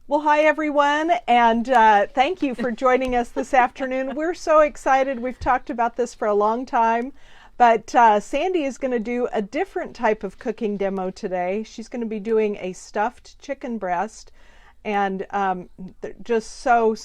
Well, hi everyone, and thank you for joining us this afternoon. We're so excited. We've talked about this for a long time, but Sandy is going to do a different type of cooking demo today. She's going to be doing a stuffed chicken breast, and they're just so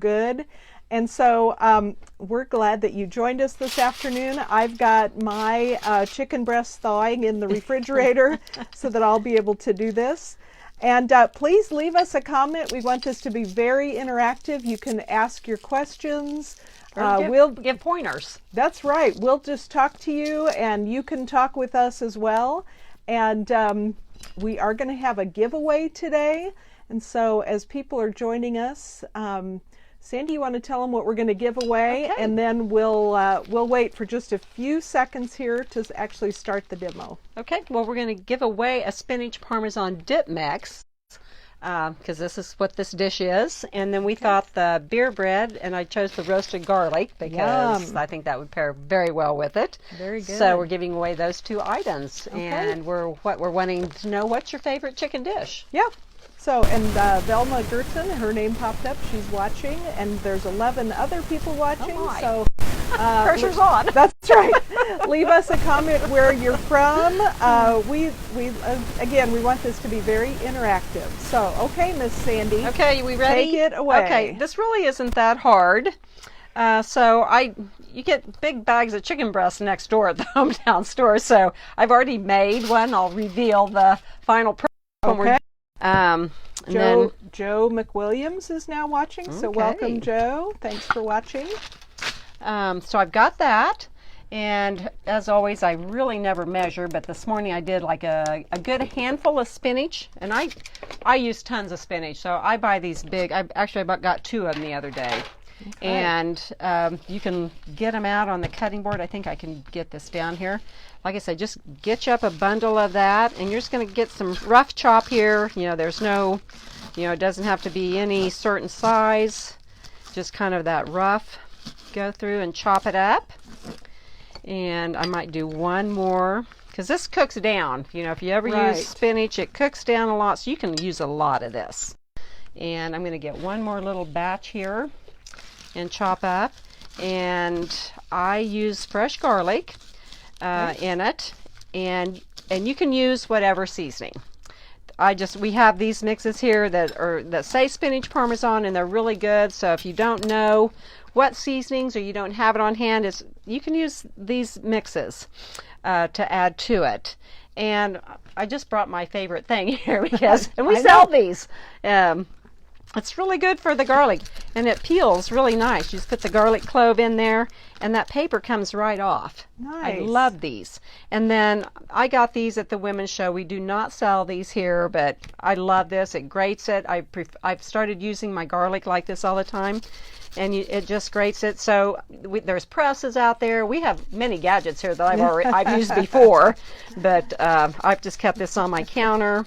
good. And so we're glad that you joined us this afternoon. I've got my chicken breast thawing in the refrigerator so that I'll be able to do this. And please leave us a comment. We want this to be very interactive. You can ask your questions. We'll give pointers. That's right. We'll just talk to you, and you can talk with us as well. And we are going to have a giveaway today. And so as people are joining us, Sandy, you want to tell them what we're going to give away? Okay. And then we'll wait for just a few seconds here to actually start the demo. Okay, well, we're going to give away a spinach parmesan dip mix because this is what this dish is. And then we thought the beer bread, and I chose the roasted garlic because Yum. I think that would pair very well with it. Very good. So we're giving away those two items. Okay. And we're wanting to know, what's your favorite chicken dish? Yeah. So, and Velma Gerton, her name popped up. She's watching, and there's 11 other people watching. Oh my. So Pressure's on. That's right. Leave us a comment where you're from. We again, we want this to be very interactive. So, okay, Miss Sandy. Okay, we ready? Take it away. Okay, this really isn't that hard. You get big bags of chicken breast next door at the hometown store. So I've already made one. I'll reveal the final product. Okay. Joe McWilliams is now watching, so Okay. welcome, Joe. Thanks for watching. So I've got that, and as always, I really never measure, but this morning I did like a good handful of spinach, and I use tons of spinach, so I buy these big. I got two of them the other day. Okay. And you can get them out on the cutting board. I think I can get this down here. Like I said, just get you up a bundle of that, and you're just going to get some rough chop here. You know, there's no, it doesn't have to be any certain size. Just kind of that rough. Go through and chop it up. And I might do one more, because this cooks down. If you ever use spinach, it cooks down a lot, so you can use a lot of this. And I'm going to get one more little batch here and chop up. And I use fresh garlic in it, and you can use whatever seasoning. We have these mixes here that say spinach parmesan, and they're really good. So if you don't know what seasonings, or you don't have it on hand, you can use these mixes to add to it. And I just brought my favorite thing here and we sell these. It's really good for the garlic, and it peels really nice. You just put the garlic clove in there, and that paper comes right off. Nice. I love these. And then I got these at the Women's Show. We do not sell these here, but I love this. It grates it. I've started using my garlic like this all the time, and it just grates it. So there's presses out there. We have many gadgets here that I've used before, but I've just kept this on my counter.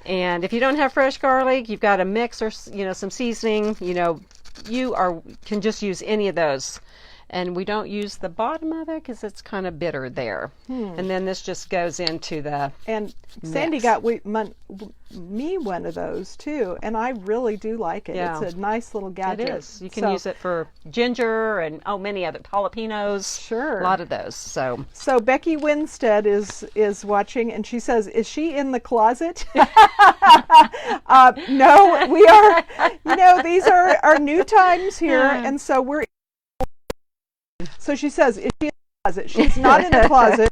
And if you don't have fresh garlic, you've got a mix or some seasoning, you can just use any of those. And we don't use the bottom of it because it's kind of bitter there. And then this just goes into the And Sandy got me one of those too, and I really do like it. Yeah. It's a nice little gadget. It is. You can use it for ginger and many other jalapenos. Sure. A lot of those. So Becky Winstead is watching, and she says, "Is she in the closet?" No, we are. These are our new times here, and so we're. So she says, "Is she in the closet?" She's not in the closet.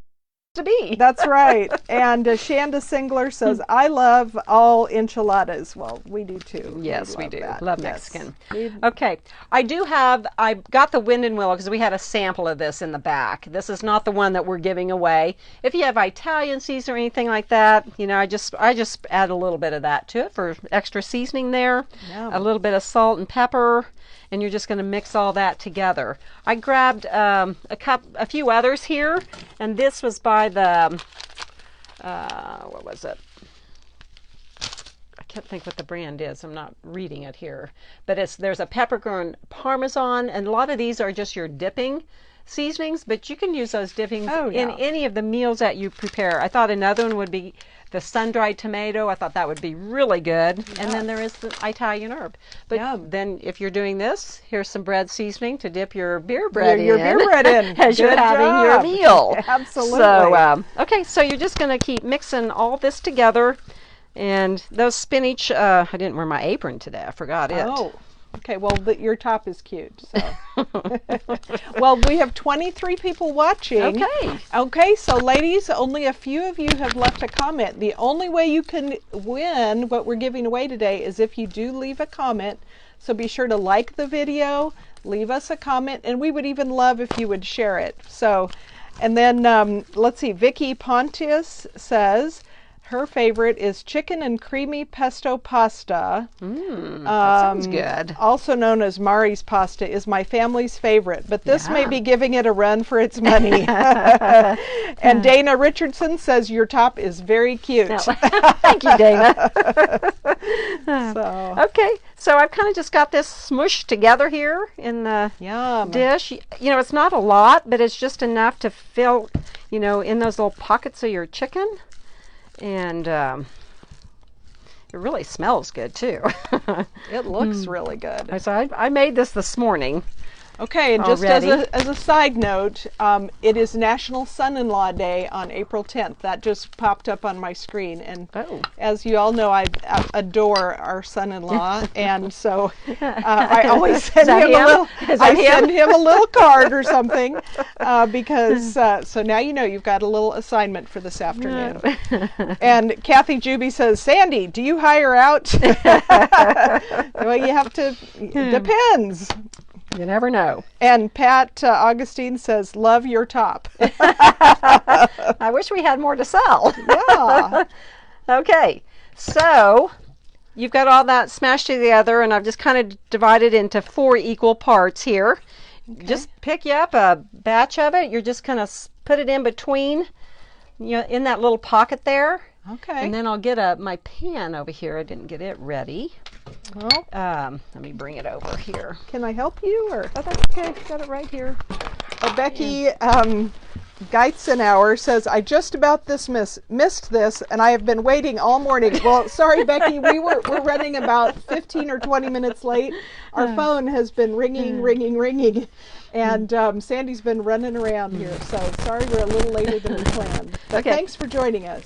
to be. That's right. And Shanda Singler says, "I love all enchiladas." Well, we do too. Yes, we do. That. Love Yes. Mexican. Okay. I got the Wind and Willow because we had a sample of this in the back. This is not the one that we're giving away. If you have Italian seasoning or anything like that, I just add a little bit of that to it for extra seasoning there. Yum. A little bit of salt and pepper. And you're just going to mix all that together. I grabbed a few others here, and this was by the, what was it? I can't think what the brand is. I'm not reading it here. But there's a peppercorn parmesan, and a lot of these are just your dipping. seasonings, but you can use those dippings Oh, yeah. in any of the meals that you prepare. I thought another one would be the sun-dried tomato. I thought that would be really good. Yeah. And then there is the Italian herb. But Yum. then if you're doing this, here's some bread seasoning to dip your beer bread Your in. beer bread in. As you're Good having your job. meal. Absolutely. So, okay, so you're just going to keep mixing all this together. And those spinach, I didn't wear my apron today. I forgot it. Oh, okay. Well, your top is cute. So, well, we have 23 people watching. Okay. Okay. So, ladies, only a few of you have left a comment. The only way you can win what we're giving away today is if you do leave a comment. So be sure to like the video, leave us a comment, and we would even love if you would share it. So, and then let's see. Vicki Pontius says her favorite is chicken and creamy pesto pasta. That sounds good. Also known as Mari's pasta, is my family's favorite, but this may Yeah. be giving it a run for its money. And Dana Richardson says your top is very cute. Thank you, Dana. So, Okay, so I've kind of just got this smushed together here in the yum. dish. You know, it's not a lot, but it's just enough to fill, in those little pockets of your chicken. And it really smells good too. It looks really good. So I made this morning. Okay, and just Already. as a side note, it is National Son-in-Law Day on April 10th. That just popped up on my screen, and Oh. as you all know, I adore our son-in-law, and so I always send that him a him? little. Is that I him? send him a little card or something, because so now you know you've got a little assignment for this afternoon. And Kathy Juby says, Sandy, do you hire out? Well, you have to. Depends. You never know. And Pat Augustine says, love your top. I wish we had more to sell. Yeah. Okay, so you've got all that smashed together, and I've just kind of divided into 4 equal parts here. Okay. Just pick you up a batch of it. You're just going to put it in between, in that little pocket there. Okay. And then I'll get my pan over here. I didn't get it ready. Well, Let me bring it over here. can I help you? Or Oh, that's okay. Got it right here. Becky Geitzenauer says, I just about missed this, and I have been waiting all morning. Well, sorry, Becky, we're running about 15 or 20 minutes late. Our phone has been ringing, and Sandy's been running around here. So sorry we're a little later than we planned. But Okay. thanks for joining us.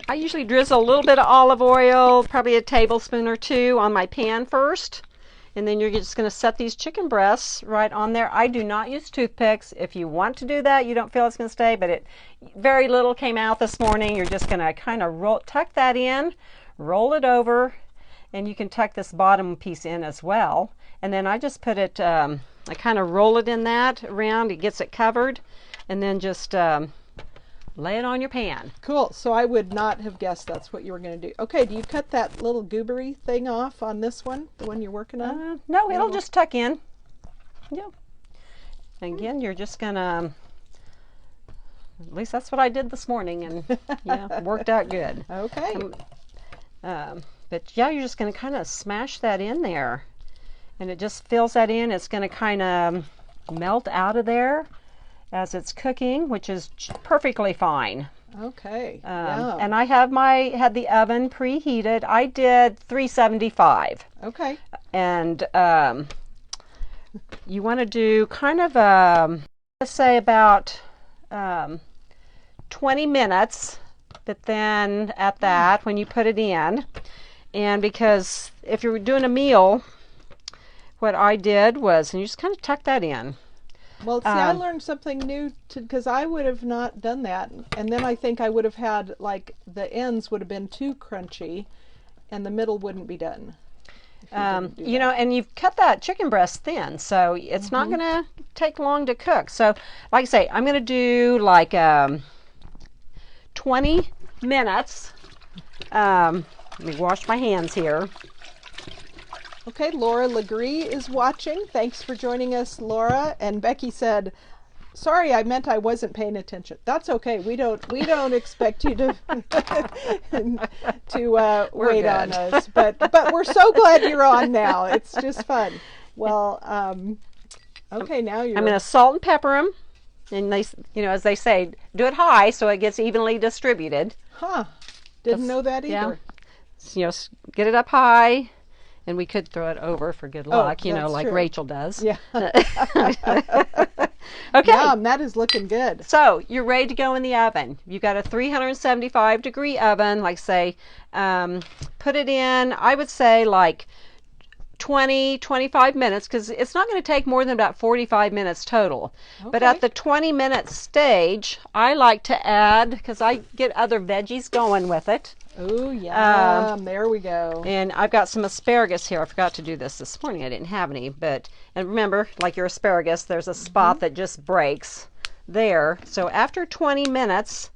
I usually drizzle a little bit of olive oil, probably a tablespoon or 2 on my pan first. And then you're just going to set these chicken breasts right on there. I do not use toothpicks. If you want to do that, you don't feel it's going to stay, but very little came out this morning. You're just going to kind of tuck that in, roll it over, and you can tuck this bottom piece in as well. And then I just put it, I kind of roll it in that around. It gets it covered, and then just lay it on your pan. Cool. So I would not have guessed that's what you were going to do. Okay, do you cut that little goobery thing off on this one, the one you're working on? No, it'll just tuck in. Yeah. Again, you're just gonna, at least that's what I did this morning, and yeah, worked out good. Okay. But yeah, you're just gonna kind of smash that in there, and it just fills that in. It's gonna kind of melt out of there as it's cooking, which is perfectly fine. Okay. Yeah. And I had the oven preheated. I did 375. Okay. And you want to do kind of let's say about 20 minutes, but then at that, when you put it in, and because if you're doing a meal, what I did was, and you just kind of tuck that in. Well, see, I learned something new because I would have not done that, and then I think I would have had, like, the ends would have been too crunchy, and the middle wouldn't be done. And you've cut that chicken breast thin, so it's not going to take long to cook. So, like I say, I'm going to do like 20 minutes. Let me wash my hands here. Okay, Laura Legree is watching. Thanks for joining us, Laura. And Becky said, "Sorry, I meant I wasn't paying attention." That's okay. We don't expect you to wait good. on us. But we're so glad you're on now. It's just fun. Well, okay, now you're. I'm going to salt and pepper them. And they, as they say, do it high so it gets evenly distributed. Huh. Didn't know that either. Yeah. Get it up high, and we could throw it over for good luck, like true. Rachel does. Yeah. Okay. Yum, that is looking good. So you're ready to go in the oven. You've got a 375-degree oven. Like say, put it in, I would say like 25 minutes, because it's not going to take more than about 45 minutes total. Okay. But at the 20-minute stage, I like to add, because I get other veggies going with it. Oh, yeah. There we go. And I've got some asparagus here. I forgot to do this morning. I didn't have any. And remember, like your asparagus, there's a spot that just breaks there. So after 20 minutes,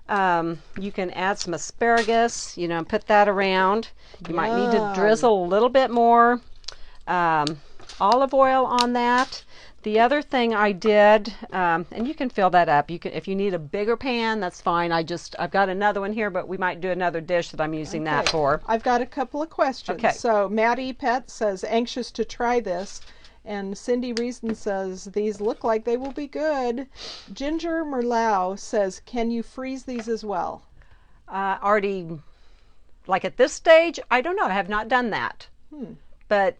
you can add some asparagus, and put that around. You might need to drizzle a little bit more olive oil on that. The other thing I did, and you can fill that up. If you need a bigger pan, that's fine. I've got another one here, but we might do another dish that I'm using that for. I've got a couple of questions. Okay. So Maddie Pet says, anxious to try this. And Cindy Reason says, these look like they will be good. Ginger Merlau says, can you freeze these as well? Already, like at this stage, I don't know. I have not done that. But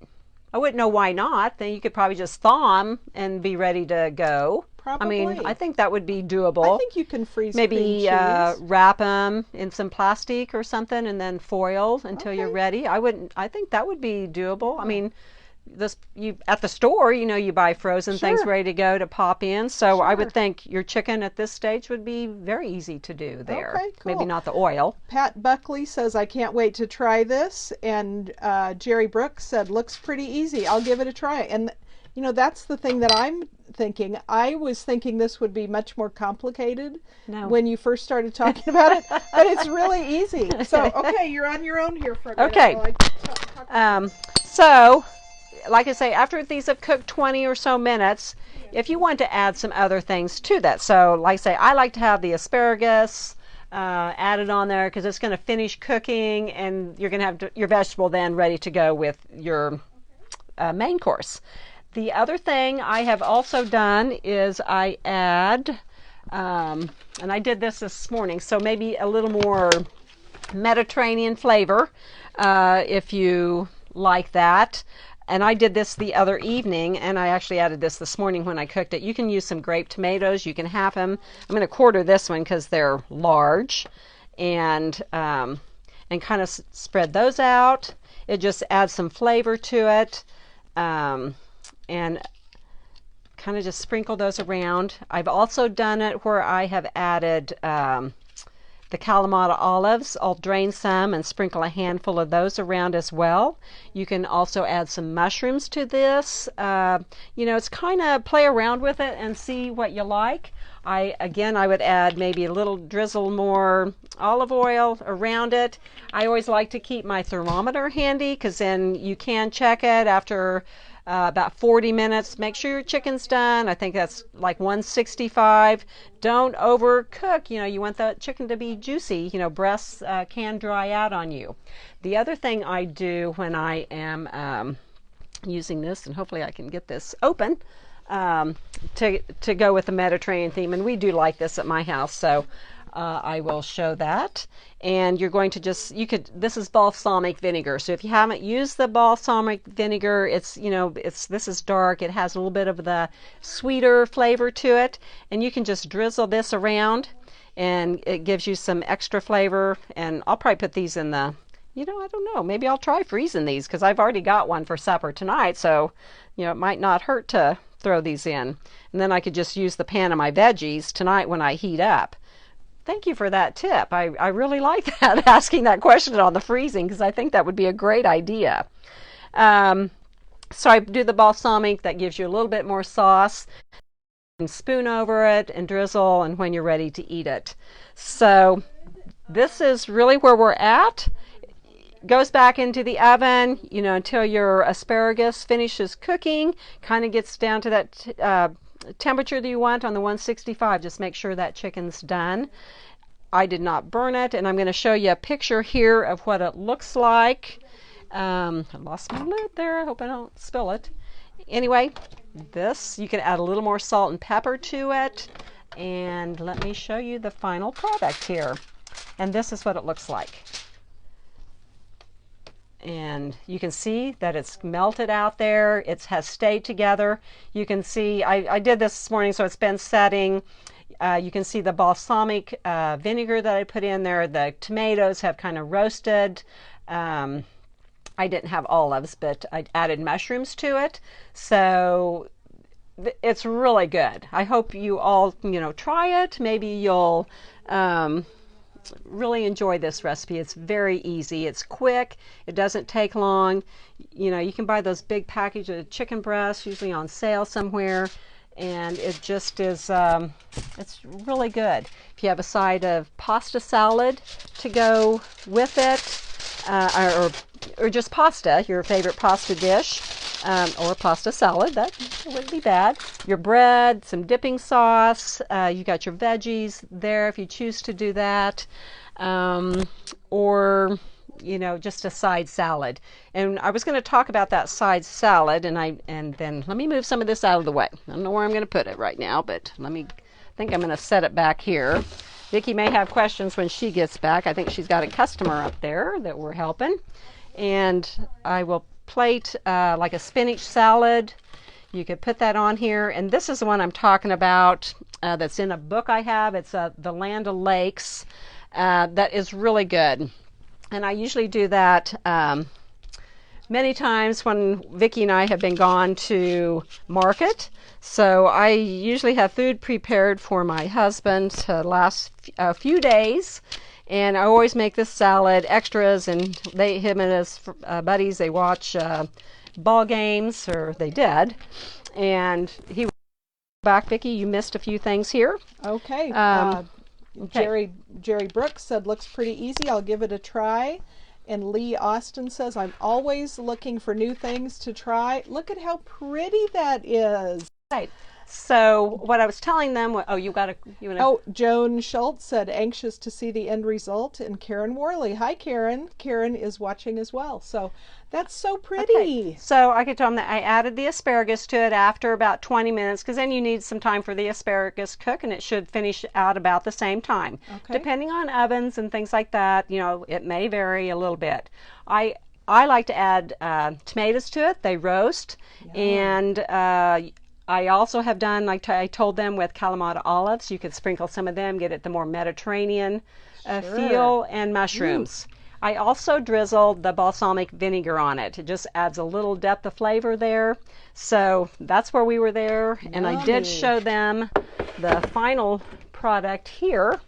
I wouldn't know why not. Then you could probably just thaw them and be ready to go. Probably. I mean, I think that would be doable. I think you can freeze maybe wrap them in some plastic or something and then foil until you're ready. I think that would be doable. I mean, at the store, you buy frozen things ready to go to pop in. So I would think your chicken at this stage would be very easy to do there. Okay, cool. Maybe not the oil. Pat Buckley says, I can't wait to try this. And Jerry Brooks said, looks pretty easy. I'll give it a try. And, that's the thing that I'm thinking. I was thinking this would be much more complicated when you first started talking about it. But it's really easy. So, okay, you're on your own here for a minute. Okay. So, like I say, after these have cooked 20 or so minutes, if you want to add some other things to that. So, like I say, I like to have the asparagus added on there because it's going to finish cooking and you're going to have your vegetable then ready to go with your main course. The other thing I have also done is I add, and I did this morning, so maybe a little more Mediterranean flavor if you like that. And I did this the other evening, and I actually added this morning when I cooked it. You can use some grape tomatoes. You can half them. I'm going to quarter this one because they're large, and kind of spread those out. It just adds some flavor to it, and kind of just sprinkle those around. I've also done it where I have added the Kalamata olives. I'll drain some and sprinkle a handful of those around as well. You can also add some mushrooms to this. It's kind of play around with it and see what you like. I would add maybe a little drizzle more olive oil around it. I always like to keep my thermometer handy because then you can check it after about 40 minutes. Make sure your chicken's done. I think that's like 165. Don't overcook. You want the chicken to be juicy. Breasts can dry out on you. The other thing I do when I am using this, and hopefully I can get this open, to go with the Mediterranean theme, and we do like this at my house, so I will show that. And you're going to this is balsamic vinegar. So if you haven't used the balsamic vinegar, this is dark. It has a little bit of the sweeter flavor to it. And you can just drizzle this around and it gives you some extra flavor. And I'll probably put these in I don't know, maybe I'll try freezing these because I've already got one for supper tonight. So, it might not hurt to throw these in. And then I could just use the pan of my veggies tonight when I heat up. Thank you for that tip. I really like that, asking that question on the freezing, because I think that would be a great idea. So I do the balsamic. That gives you a little bit more sauce. And spoon over it and drizzle, and when you're ready to eat it. So this is really where we're at. Goes back into the oven, until your asparagus finishes cooking, kind of gets down to that temperature that you want on the 165. Just make sure that chicken's done. I did not burn it, and I'm going to show you a picture here of what it looks like. I lost my lid there. I hope I don't spill it. anyway, this, you can add a little more salt and pepper to it. And let me show you the final product here. And this is what it looks like. And you can see that it's melted out there. It has stayed together. You can see, I did this morning, so it's been setting. You can see the balsamic vinegar that I put in there. The tomatoes have kind of roasted. I didn't have olives, but I added mushrooms to it. So it's really good. I hope you all, try it. Maybe you'll really enjoy this recipe. It's very easy. It's quick. It doesn't take long. You can buy those big packages of chicken breasts, usually on sale somewhere, and it just is, it's really good. If you have a side of pasta salad to go with it, or just pasta, your favorite pasta dish, or pasta salad, that wouldn't be bad. Your bread, some dipping sauce, you got your veggies there if you choose to do that, or just a side salad. And I was going to talk about that side salad, and then let me move some of this out of the way. I don't know where I'm going to put it right now, but I think I'm going to set it back here. Vicki may have questions when she gets back. I think she's got a customer up there that we're helping. And I will plate like a spinach salad. You could put that on here. And this is the one I'm talking about that's in a book I have. It's The Land of Lakes. That is really good. And I usually do that many times when Vicki and I have been gone to market. So I usually have food prepared for my husband to last a few days. And I always make this salad extras, and him and his buddies, they watch ball games, or they did. And he was back. Vicki, you missed a few things here. Okay. Okay. Jerry Brooks said, looks pretty easy. I'll give it a try. And Lee Austin says, I'm always looking for new things to try. Look at how pretty that is. Right. So what I was telling them, Joan Schultz said, anxious to see the end result. And Karen Worley. Hi, Karen. Karen is watching as well. So that's so pretty. Okay. So I could tell them that I added the asparagus to it after about 20 minutes, because then you need some time for the asparagus cook, and it should finish out about the same time. Okay. Depending on ovens and things like that, it may vary a little bit. I like to add tomatoes to it. They roast. Yeah. And I also have done, like I told them, with Kalamata olives. You could sprinkle some of them, get it the more Mediterranean feel, and mushrooms. Ooh. I also drizzled the balsamic vinegar on it. It just adds a little depth of flavor there. So that's where we were there. Yummy. And I did show them the final product here.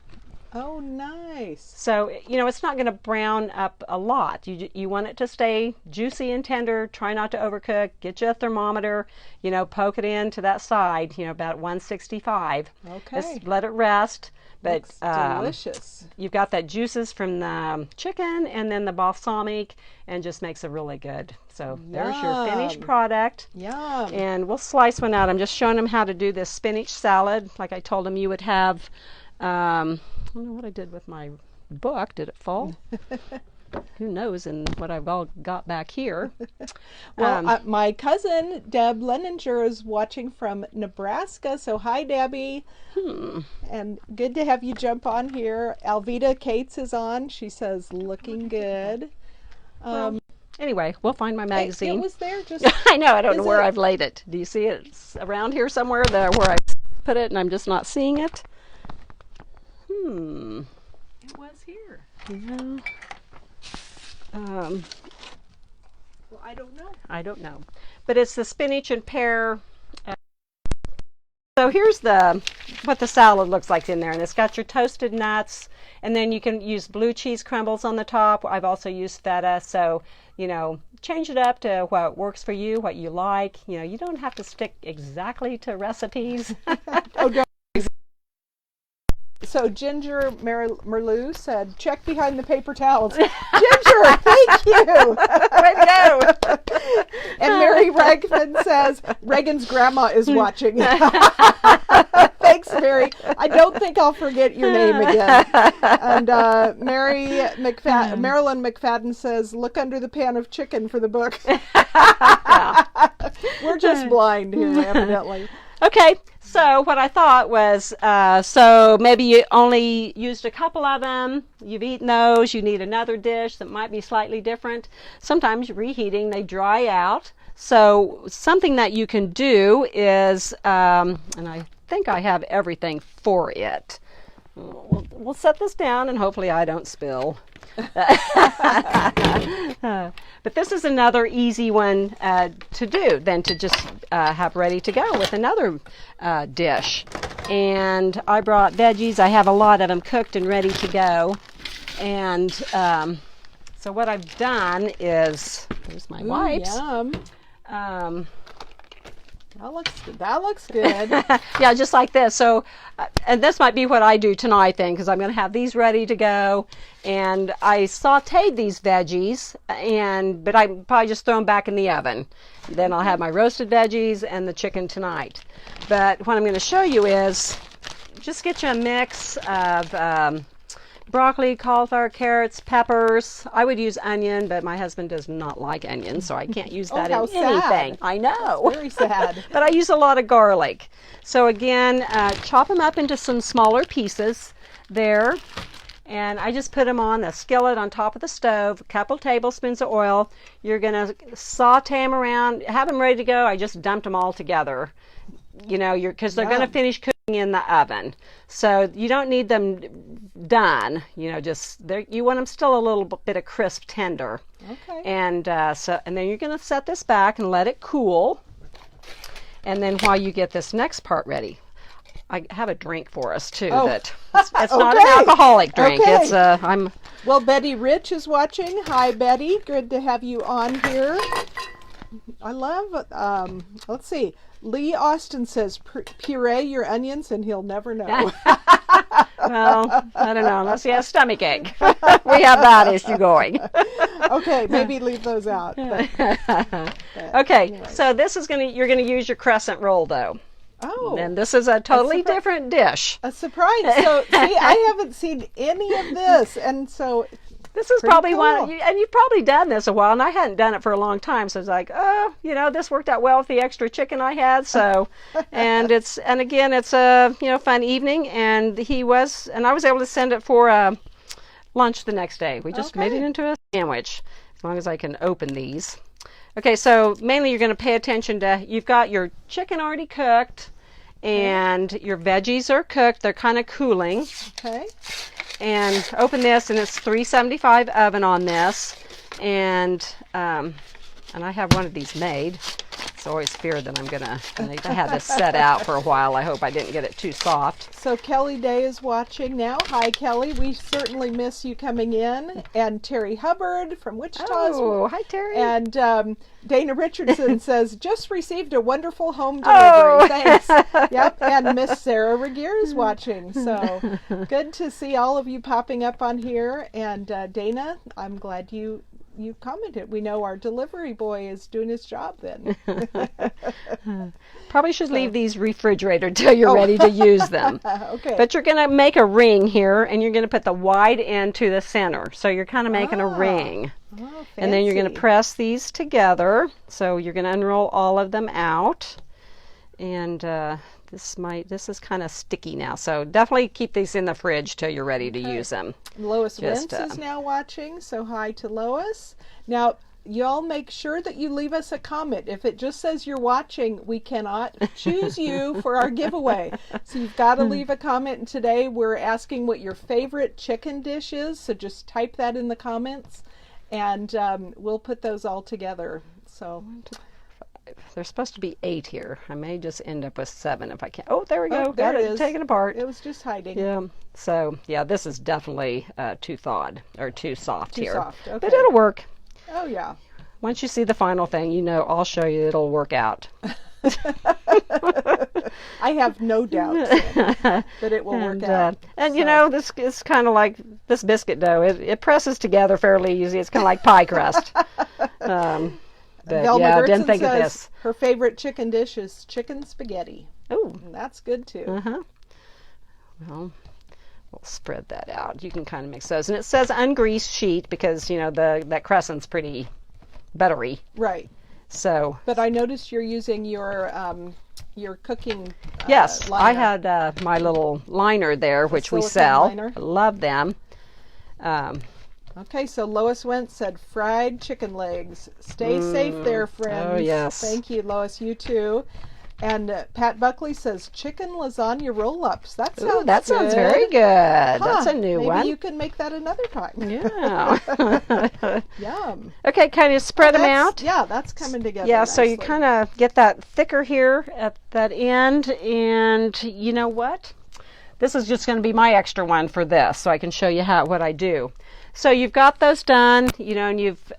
Oh, nice. So, it's not going to brown up a lot. You want it to stay juicy and tender. Try not to overcook. Get you a thermometer, poke it into that side, about 165. Okay. Just let it rest. But looks delicious. You've got that juices from the chicken and then the balsamic, and just makes it really good. So there's your finished product. Yum. And we'll slice one out. I'm just showing them how to do this spinach salad. Like I told them, you would have... I don't know what I did with my book. Did it fall? Who knows? And what I've all got back here. Well, my cousin Deb Leninger is watching from Nebraska. So hi, Debbie. And good to have you jump on here. Alvita Cates is on. She says looking good. Anyway, we'll find my magazine. It was there. Just I know. I don't know where I've laid it. Do you see it? It's around here somewhere. There, where I put it, and I'm just not seeing it. It was here. Yeah. Well, I don't know. But it's the spinach and pear. So here's what the salad looks like in there, and it's got your toasted nuts, and then you can use blue cheese crumbles on the top. I've also used feta, so change it up to what works for you, what you like. You don't have to stick exactly to recipes. Oh, no. So Ginger Merlou said, check behind the paper towels. Ginger, thank you. Way to go. And Mary Regman says, Reagan's grandma is watching. Thanks, Mary. I don't think I'll forget your name again. And Marilyn McFadden says, look under the pan of chicken for the book. We're just blind here, evidently. Okay, so what I thought was, so maybe you only used a couple of them. You've eaten those. You need another dish that might be slightly different. Sometimes reheating, they dry out. So something that you can do is, and I think I have everything for it. We'll set this down and hopefully I don't spill. But this is another easy one to do than to just have ready to go with another dish. And I brought veggies. I have a lot of them cooked and ready to go. And so what I've done is, there's my wipes. Yum. That looks good. Yeah, just like this. So, and this might be what I do tonight then, because I'm going to have these ready to go. And I sauteed these veggies, but I probably just throw them back in the oven. Then I'll have my roasted veggies and the chicken tonight. But what I'm going to show you is just get you a mix of broccoli, cauliflower, carrots, peppers. I would use onion, but my husband does not like onion, so I can't use that in anything. I know. That's very sad. But I use a lot of garlic. So again, chop them up into some smaller pieces there. And I just put them on the skillet on top of the stove, a couple tablespoons of oil. You're going to saute them around, have them ready to go. I just dumped them all together, because they're going to finish cooking in the oven. So you don't need them done, just you want them still a little bit of crisp tender. Okay. And and then you're going to set this back and let it cool. And then while you get this next part ready, I have a drink for us too. That it's not an alcoholic drink. Okay. It's Well, Betty Rich is watching. Hi, Betty. Good to have you on here. I love. Let's see. Lee Austin says, "Puree your onions, and he'll never know." Well, I don't know. Unless he has stomach ache, we have that issue going. Okay, maybe leave those out. But Okay, anyway. so this is you're gonna use your crescent roll though. Oh, And this is a totally different dish. a surprise! So, see, I haven't seen any of this, and so This is pretty probably cool. one, and you've probably done this a while, and I hadn't done it for a long time, so it's like, this worked out well with the extra chicken I had, so, and again, it's a, fun evening, and I was able to send it for lunch the next day. We just made it into a sandwich, as long as I can open these. Okay, so mainly you're going to pay attention to, you've got your chicken already cooked, and your veggies are cooked, they're kind of cooling. okay. And open this, and it's 375 oven on this, and I have one of these made. It's always feared that I'm gonna need to have this set out for a while. I hope I didn't get it too soft. So Kelly Day is watching now. Hi, Kelly. We certainly miss you coming in. And Terry Hubbard from Wichita. Oh, hi Terry. And Dana Richardson says, just received a wonderful home delivery. Thanks. Yep. And Miss Sarah Regier is watching. So good to see all of you popping up on here. And Dana, I'm glad you commented. We know our delivery boy is doing his job then. Probably should leave these refrigerated till you're ready to use them. Okay. But you're going to make a ring here, and you're going to put the wide end to the center. So you're kind of making a ring. Oh, And then you're going to fancy. press these together. So you're going to unroll all of them out. And this is kind of sticky now. So definitely keep these in the fridge till you're ready to use them. Lois Just, Rentz is now watching, so hi to Lois. Now, y'all make sure that you leave us a comment. If it just says you're watching, we cannot choose you for our giveaway. So you've got to leave a comment. And today we're asking what your favorite chicken dish is, so just type that in the comments, and we'll put those all together. So There's supposed to be 8 here. I may just end up with 7 if I can. Oh, there we go. there Got it it is. taken apart. it was just hiding. Yeah. So, yeah, this is definitely too thawed or too soft Too here. soft, okay. But it'll work. Oh, yeah. Once you see the final thing, I'll show you it'll work out. I have no doubt that it will work out. And this is kind of like this biscuit dough. It presses together fairly easy. It's kind of like pie crust. But Velma yeah, I Gertson didn't think of says this. her favorite chicken dish is chicken spaghetti. Oh, And that's good too. well, we'll spread that out. You can kind of mix those, and it says ungreased sheet because that crescent's pretty buttery. Right. So. But I noticed you're using your cooking. Yes, liner. I had my little liner there, which we silicone sell. liner. I love them. Okay, so Lois Wentz said fried chicken legs. Stay safe there, friends. Oh, yes. Thank you, Lois. You too. And Pat Buckley says chicken lasagna roll-ups. That sounds Ooh, that sounds good. very good. That's a new one. Maybe you can make that another time. Yeah. Yum. Okay, kind of spread them out. Yeah, that's coming together. Yeah, so you nicely. kind of get that thicker here at that end, and you know what? This is just going to be my extra one for this, so I can show you what I do. So you've got those done, and you've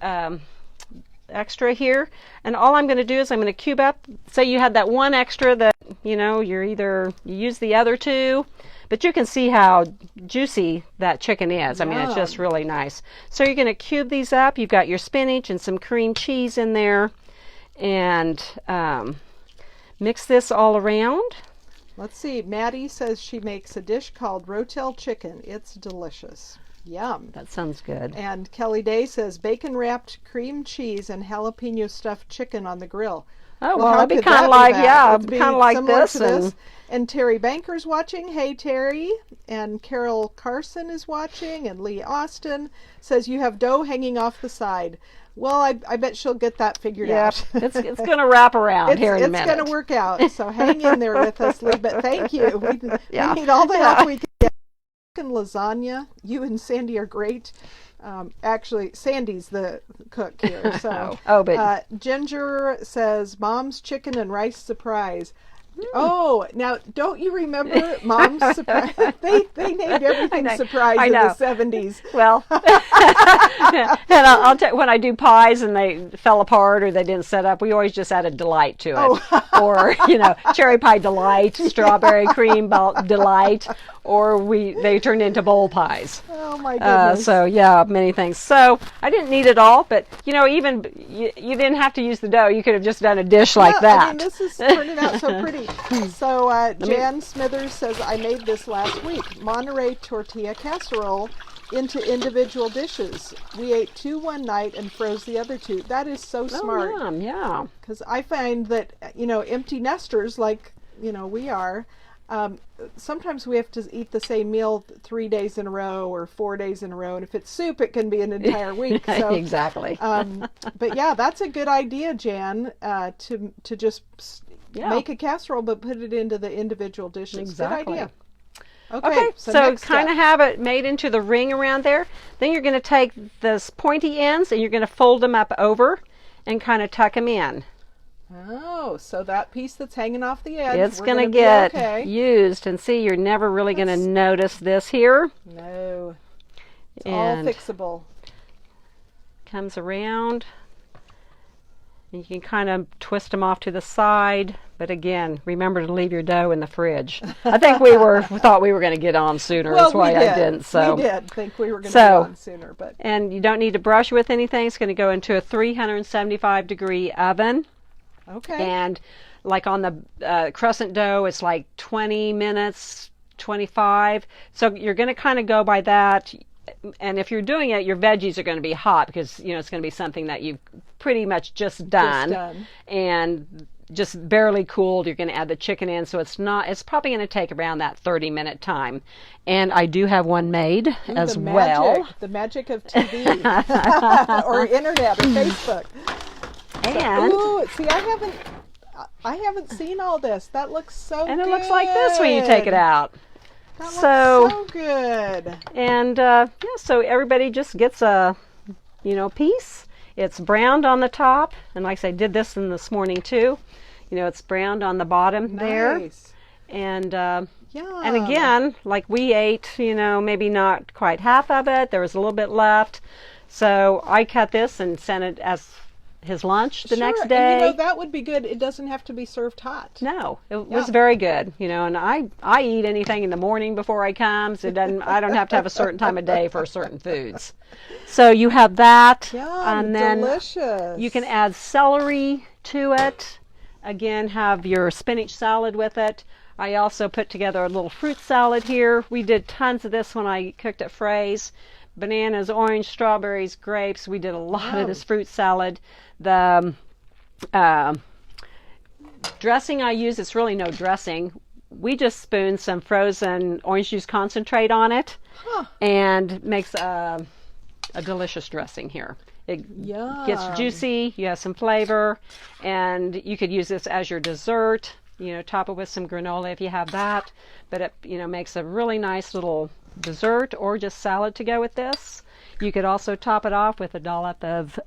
extra here, and all I'm going to do is I'm going to cube up. Say you had that one extra that you use the other two, but you can see how juicy that chicken is. I mean, it's just really nice. So you're going to cube these up. You've got your spinach and some cream cheese in there, and mix this all around. Let's see. Maddie says she makes a dish called rotel chicken. It's delicious. Yum. That sounds good. And Kelly Day says bacon wrapped cream cheese and jalapeno stuffed chicken on the grill. Oh, well, how it'd be could kind that of like, bad? yeah, It'd be kind of like similar this. to And Terry Banker's watching. Hey, Terry. And Carol Carson is watching. And Lee Austin says you have dough hanging off the side. Well, I bet she'll get that figured out. It's going to wrap around here in a minute. It's going to work out. So hang in there with us, Lee. But thank you. We need all the Yeah. help we can get. Lasagna. You and Sandy are great. Actually, Sandy's the cook here. So, Ginger says Mom's chicken and rice surprise. Oh, now don't you remember Mom's surprise? They named everything surprise in the 70s. Well, and I'll tell you, when I do pies and they fell apart or they didn't set up, we always just added delight to it. Or, cherry pie delight, strawberry cream delight, or they turned into bowl pies. Oh my goodness. So yeah, many things. So I didn't need it all, but even you didn't have to use the dough. You could have just done a dish like that. I mean, this is turning out so pretty. So Jan Smithers says, I made this last week. Monterey tortilla casserole into individual dishes. We ate 2 one night and froze the other 2. That is so smart. Oh, yeah. Because I find that, empty nesters like, we are, sometimes we have to eat the same meal 3 days in a row or 4 days in a row. And if it's soup, it can be an entire week. So, exactly. But yeah, that's a good idea, Jan, to just make a casserole, but put it into the individual dishes. Exactly. Good idea. Okay, so kind of have it made into the ring around there. Then you're going to take the pointy ends and you're going to fold them up over and kind of tuck them in. Oh, so that piece that's hanging off the edge, it's going to get used. And see, you're never really going to notice this here. No. It's and all fixable. Comes around. And you can kind of twist them off to the side. But again, remember to leave your dough in the fridge. I think we thought we were going to get on sooner. Well, That's why I didn't. So we did think we were going to get on sooner. And you don't need to brush with anything. It's going to go into a 375-degree oven. Okay. And like on the crescent dough, it's like 20 minutes, 25. So you're going to kind of go by that. And if you're doing it, your veggies are going to be hot because, it's going to be something that you've pretty much just done. And just barely cooled. You're going to add the chicken in. So it's probably going to take around that 30-minute time. And I do have one made as well. The magic of TV or internet or Facebook. And see, I haven't seen all this. That looks so good. And it looks like this when you take it out. That looks so good. And so everybody just gets a piece. It's browned on the top, and like I said, I did this this morning too. It's browned on the bottom there. And and again, like we ate, maybe not quite half of it. There was a little bit left. So I cut this and sent it as his lunch the next day. And, that would be good. It doesn't have to be served hot. No, it was very good. And I eat anything in the morning before I come. So I don't have to have a certain time of day for certain foods. So you have that, and then delicious. You can add celery to it. Again, have your spinach salad with it. I also put together a little fruit salad here. We did tons of this when I cooked at Frey's. Bananas, orange, strawberries, grapes. We did a lot of this fruit salad. The Dressing I use, it's really no dressing. We just spoon some frozen orange juice concentrate on it, and makes a delicious dressing here. It gets juicy, you have some flavor, and you could use this as your dessert, top it with some granola if you have that, but it, makes a really nice little dessert or just salad to go with this. You could also top it off with a dollop of,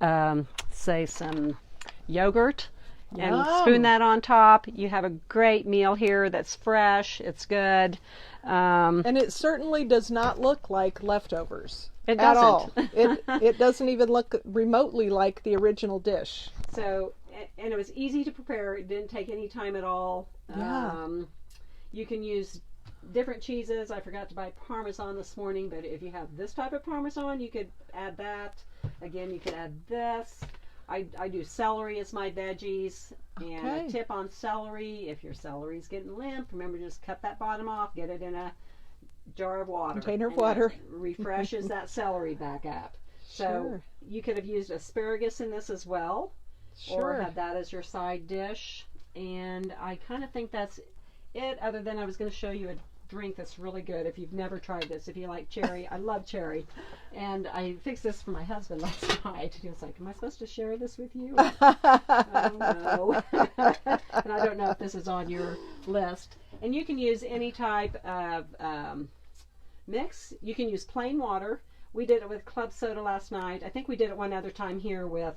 say, some yogurt, and spoon that on top. You have a great meal here that's fresh, it's good. And it certainly does not look like leftovers. It at doesn't. all. It doesn't even look remotely like the original dish. So, and it was easy to prepare. It didn't take any time at all. Yeah. You can use different cheeses. I forgot to buy Parmesan this morning, but if you have this type of Parmesan, you could add that. Again, you could add this. I do celery as my veggies. And a tip on celery, if your celery's getting limp, remember just cut that bottom off, get it in a jar of water. Container of water. Refreshes that celery back up. So you could have used asparagus in this as well. Or have that as your side dish. And I kind of think that's it, other than I was going to show you a drink that's really good if you've never tried this. If you like cherry, I love cherry. And I fixed this for my husband last night. He was like, am I supposed to share this with you? I don't know. And I don't know if this is on your list. And you can use any type of mix. You can use plain water. We did it with club soda last night. I think we did it one other time here with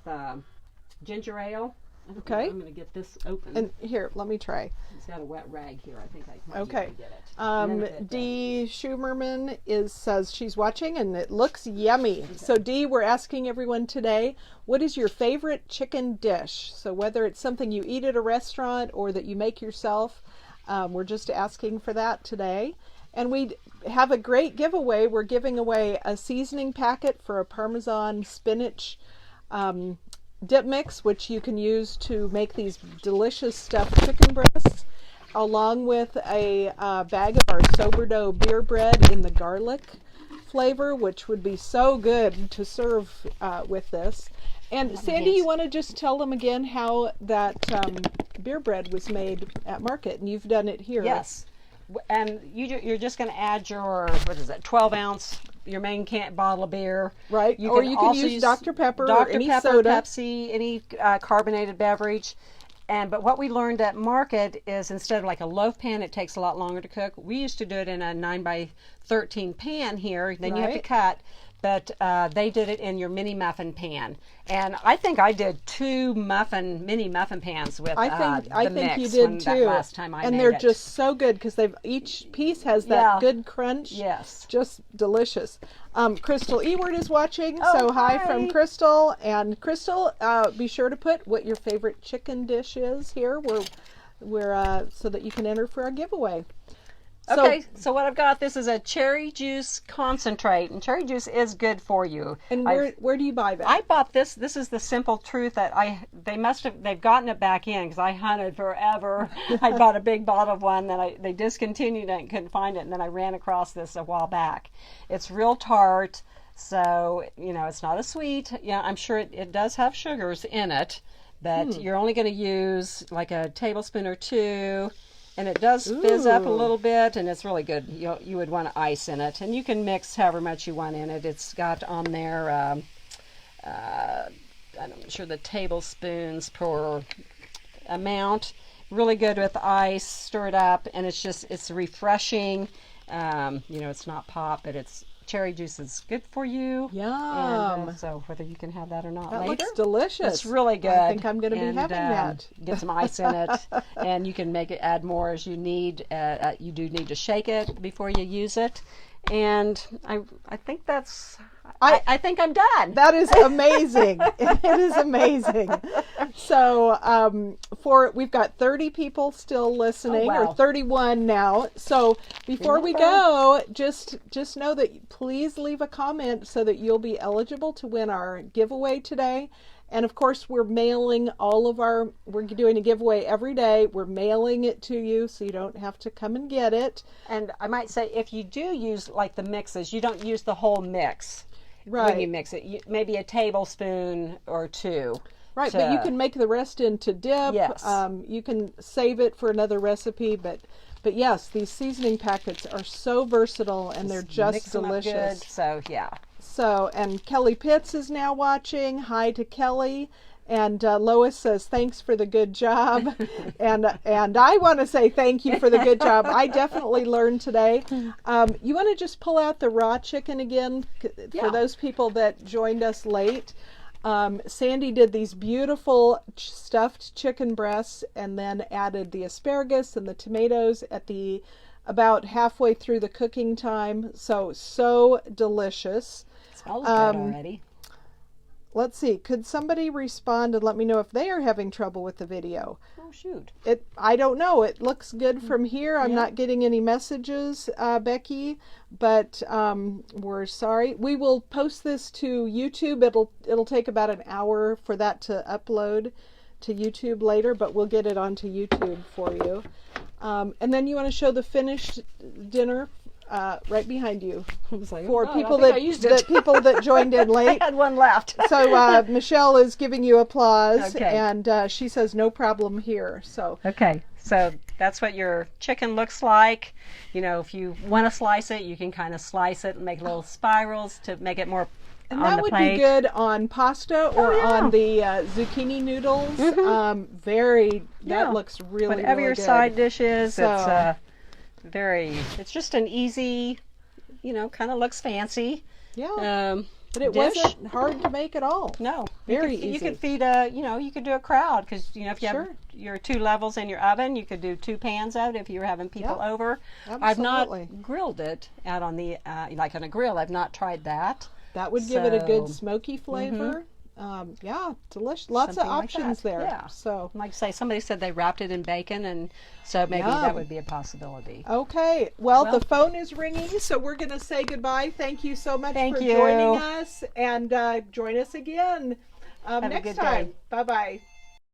ginger ale. Okay. I'm going to get this open. And here, let me try. It's got a wet rag here. I think I might be able to get it. Dee Schumerman says she's watching and it looks yummy. Okay. So Dee, we're asking everyone today, what is your favorite chicken dish? So whether it's something you eat at a restaurant or that you make yourself, we're just asking for that today. And we have a great giveaway. We're giving away a seasoning packet for a Parmesan spinach dip mix, which you can use to make these delicious stuffed chicken breasts, along with a bag of our sourdough beer bread in the garlic flavor, which would be so good to serve with this. And Sandy, you want to just tell them again how that beer bread was made at market, and you've done it here. Yes. And you're just going to add your, 12-ounce, your main bottle of beer. Right. You or you can use Dr. Pepper or any soda. Pepsi, any carbonated beverage. But what we learned at market is instead of like a loaf pan, it takes a lot longer to cook. We used to do it in a 9x13 pan here. Then you have to cut. But they did it in your mini muffin pan. And I think I did 2 mini muffin pans with I think mix you did too. That last time I made it. And they're just so good because each piece has that good crunch. Yes. Just delicious. Crystal Ewart is watching. So hi from Crystal. And Crystal, be sure to put what your favorite chicken dish is here. We're so that you can enter for our giveaway. Okay, so what I've got, this is a cherry juice concentrate, and cherry juice is good for you. And where do you buy that? I bought this. This is the simple truth that they've gotten it back in because I hunted forever. I bought a big bottle of one, then they discontinued it and couldn't find it, and then I ran across this a while back. It's real tart, so it's not a sweet. Yeah, I'm sure it does have sugars in it, but you're only going to use like a tablespoon or 2. And it does fizz up a little bit, and it's really good. You would want ice in it, and you can mix however much you want in it. It's got on there, I'm not sure the tablespoons per amount. Really good with ice. Stir it up, and it's refreshing. It's not pop, but cherry juice is good for you. Yum. And, so whether you can have that or not that later. looks delicious. It's really good. I think I'm going to be having that. Get some ice in it, and you can add more as you need. You do need to shake it before you use it. And I think that's... I think I'm done. That is amazing. It is amazing. So we've got 30 people still listening, or 31 now. So before we go, just know that please leave a comment so that you'll be eligible to win our giveaway today. And of course, we're mailing we're doing a giveaway every day. We're mailing it to you so you don't have to come and get it. And I might say, if you do use like the mixes, you don't use the whole mix. Right. When you mix it, maybe a tablespoon or 2. Right, but you can make the rest into dip. Yes. You can save it for another recipe, but yes, these seasoning packets are so versatile and they're just mix them up delicious. good, so yeah. So, and Kelly Pitts is now watching. Hi to Kelly. And Lois says, thanks for the good job. and I want to say thank you for the good job. I definitely learned today. You want to just pull out the raw chicken again for those people that joined us late. Sandy did these beautiful stuffed chicken breasts and then added the asparagus and the tomatoes at about halfway through the cooking time. So delicious. Smells good already. Let's see. Could somebody respond and let me know if they are having trouble with the video? Oh, shoot. I don't know. It looks good from here. I'm not getting any messages, Becky, but we're sorry. We will post this to YouTube. It'll take about an hour for that to upload to YouTube later, but we'll get it onto YouTube for you. And then you want to show the finished dinner right behind you. I was like, for people that joined in late. I had one left. So Michelle is giving you applause, Okay. and she says no problem here. So Okay, so that's what your chicken looks like. You know, if you want to slice it, you can kind of slice it and make little spirals to make it more and on that the would plate. be good on pasta or yeah. on the zucchini noodles. That looks really Whatever really your good. side dish is, So- it's just an easy, kind of looks fancy. Yeah, but it dish. wasn't hard to make at all. No, Very You easy. could feed you could do a crowd because if you have your 2 levels in your oven, you could do 2 pans of it if you were having people over. I've Absolutely. not grilled it out on the like on a grill. I've not tried that. That would give it a good So- smoky flavor. Delicious. Lots Something of like options that. there. Yeah. So Like I say, somebody said they wrapped it in bacon, and so maybe that Yum. would be a possibility. okay. Well, the phone is ringing, so we're going to say goodbye. Thank you so much Thank for you. joining us, and join us again a next good time. day. Bye bye.